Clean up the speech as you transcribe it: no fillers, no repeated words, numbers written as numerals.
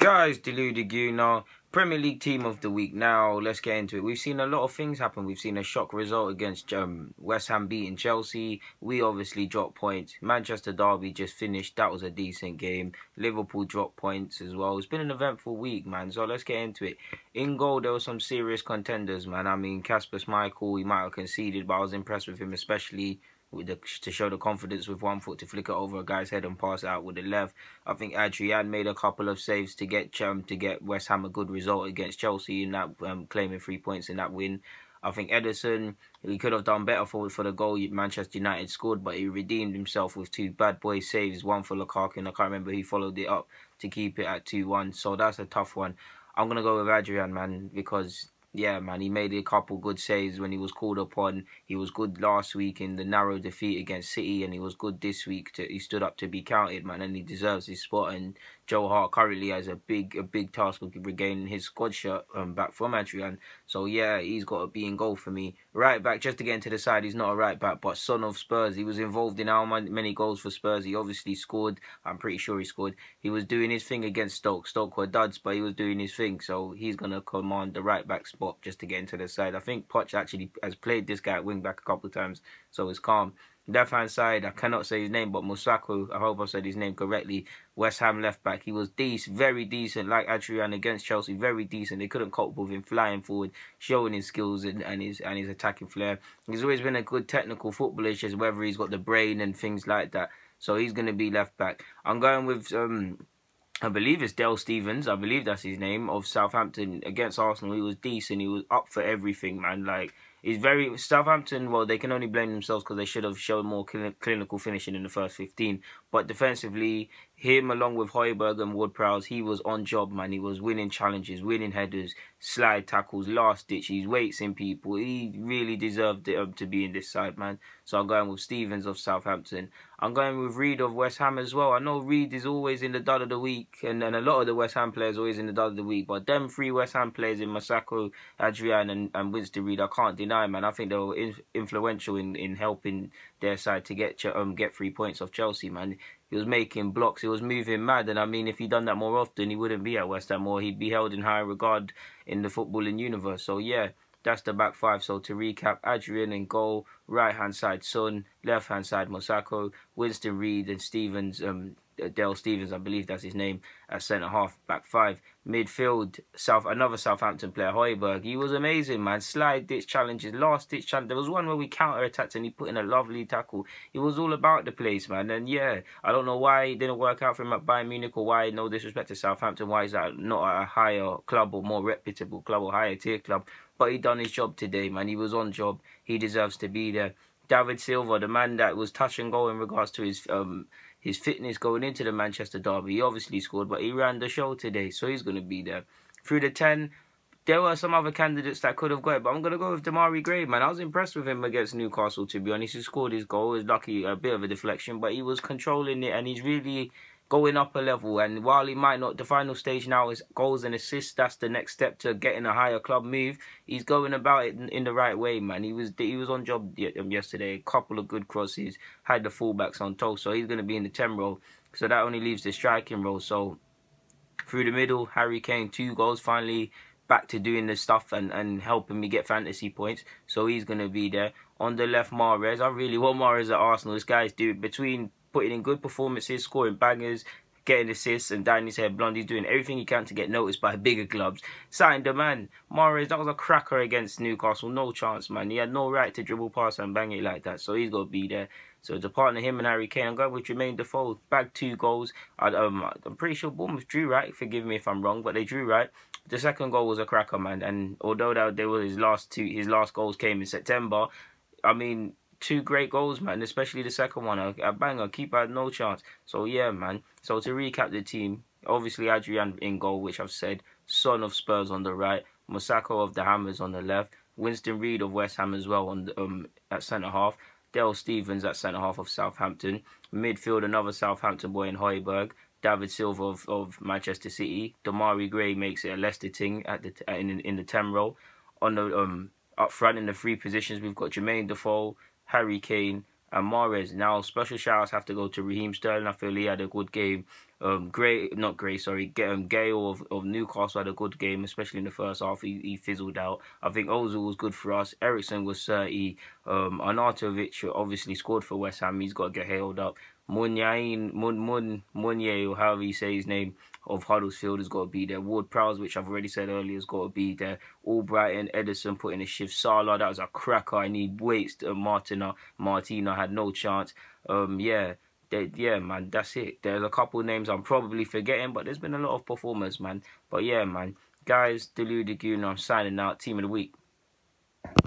Guys, deluded you now. Premier League team of the week. Now, let's get into it. We've seen a lot of things happen. We've seen a shock result against West Ham beating Chelsea. We obviously dropped points. Manchester Derby just finished. That was a decent game. Liverpool dropped points as well. It's been an eventful week, man. So let's get into it. In goal, there were some serious contenders, man. I mean, Kasper Schmeichel, he might have conceded, but I was impressed with him, especially to show the confidence with one foot to flick it over a guy's head and pass it out with the left. I think Adrian made a couple of saves to get West Ham a good result against Chelsea in that claiming 3 points in that win. I think Ederson, he could have done better for the goal Manchester United scored, but he redeemed himself with two bad boy saves, one for Lukaku and I can't remember who followed it up to keep it at 2-1. So that's a tough one. I'm going to go with Adrian, man, because yeah, man, he made a couple good saves when he was called upon. He was good last week in the narrow defeat against City, and he was good this week. He stood up to be counted, man, and he deserves his spot. And Joe Hart currently has a big task of regaining his squad shirt back from Adrian. So yeah, he's got to be in goal for me. Right back, just to get into the side, he's not a right back, but son of Spurs. He was involved in how many goals for Spurs. He obviously scored. I'm pretty sure he scored. He was doing his thing against Stoke. Stoke were duds, but he was doing his thing. So he's going to command the right back spot just to get into the side. I think Poch actually has played this guy at wing back a couple of times, so it's calm. Left hand side, I cannot say his name, but Musako, I hope I said his name correctly. West Ham left back, he was decent, very decent, like Adrian against Chelsea, very decent. They couldn't cope with him flying forward, showing his skills and his attacking flair. He's always been a good technical footballer, it's just whether he's got the brain and things like that. So he's going to be left back. I'm going with I believe it's Dale Stephens. I believe that's his name, of Southampton against Arsenal. He was decent. He was up for everything, man. Like, he's very Southampton. Well, they can only blame themselves because they should have shown more clinical finishing in the first 15. But defensively, him along with Højbjerg and Ward-Prowse, he was on job, man. He was winning challenges, winning headers, slide tackles, last ditch. He's weighting people. He really deserved it to be in this side, man. So I'm going with Stephens of Southampton. I'm going with Reed of West Ham as well. I know Reed is always in the dud of the week, and a lot of the West Ham players are always in the dud of the week. But them three West Ham players in Musako, Adrian, and Winston Reed, I can't deny, man. I think they were influential in helping their side to get 3 points off Chelsea, man. He was making blocks, he was moving mad, and I mean, if he'd done that more often, he wouldn't be at West Ham, or he'd be held in high regard in the footballing universe. So yeah, that's the back five. So to recap, Adrian in goal, right-hand side Son, left-hand side Musako, Winston Reed and Stephens, Dale Stephens, I believe that's his name, at centre-half, back five. Midfield, another Southampton player, Højbjerg. He was amazing, man. Slide ditch challenges, last ditch challenge. There was one where we counter-attacked and he put in a lovely tackle. He was all about the place, man. And yeah, I don't know why it didn't work out for him at Bayern Munich, or why, no disrespect to Southampton, why is that not at a higher club or more reputable club or higher tier club. But he done his job today, man. He was on job. He deserves to be there. David Silva, the man that was touch and go in regards to his fitness going into the Manchester derby. He obviously scored, but he ran the show today, so he's going to be there. Through the 10, there were some other candidates that could have got it, but I'm going to go with Demarai Gray, man. I was impressed with him against Newcastle, to be honest. He scored his goal. It was lucky, a bit of a deflection, but he was controlling it, and he's really going up a level. And while he might not, the final stage now is goals and assists. That's the next step to getting a higher club move. He's going about it in the right way, man. He was on job yesterday. A couple of good crosses, had the fullbacks on toast, so he's going to be in the 10 role. So that only leaves the striking role. So through the middle, Harry Kane, 2 goals, finally back to doing the stuff and helping me get fantasy points. So he's going to be there. On the left, Mahrez. I really want Mahrez at Arsenal. This guy's between putting in good performances, scoring bangers, getting assists, and dyeing his hair blonde. He's doing everything he can to get noticed by bigger clubs. Signed the man. Mahrez, that was a cracker against Newcastle. No chance, man. He had no right to dribble past and bang it like that. So he's got to be there. So to partner him and Harry Kane, I'm going with Jermaine Defoe. Bagged 2 goals. I'm pretty sure Bournemouth drew, right? Forgive me if I'm wrong, but they drew, right? The second goal was a cracker, man. And although they were his last goals came in September, I mean, 2 great goals, man, especially the second one. A banger. Keeper had no chance. So, yeah, man. So, to recap the team, obviously Adrian in goal, which I've said. Son of Spurs on the right. Musako of the Hammers on the left. Winston Reed of West Ham as well on at centre-half. Dale Stephens at centre-half of Southampton. Midfield, another Southampton boy in Højbjerg. David Silva of Manchester City. Demarai Gray makes it a Leicester ting in the 10 role. On the up front in the 3 positions, we've got Jermaine Defoe, Harry Kane, and Mahrez. Now, special shout-outs have to go to Raheem Sterling. I feel he had a good game. Gale of Newcastle had a good game, especially in the first half. He fizzled out. I think Ozil was good for us. Ericsson was 30. Arnautovic obviously scored for West Ham. He's got to get hailed up. Munye, or however you say his name, of Huddersfield has got to be there. Ward-Prowse, which I've already said earlier, has got to be there. Albrighton, Edison putting a shift. Salah, that was a cracker. I need weights. Martina had no chance. Yeah, man, that's it. There's a couple of names I'm probably forgetting, but there's been a lot of performers, man. But yeah, man, guys, Deluded Goon, I'm signing out. Team of the week.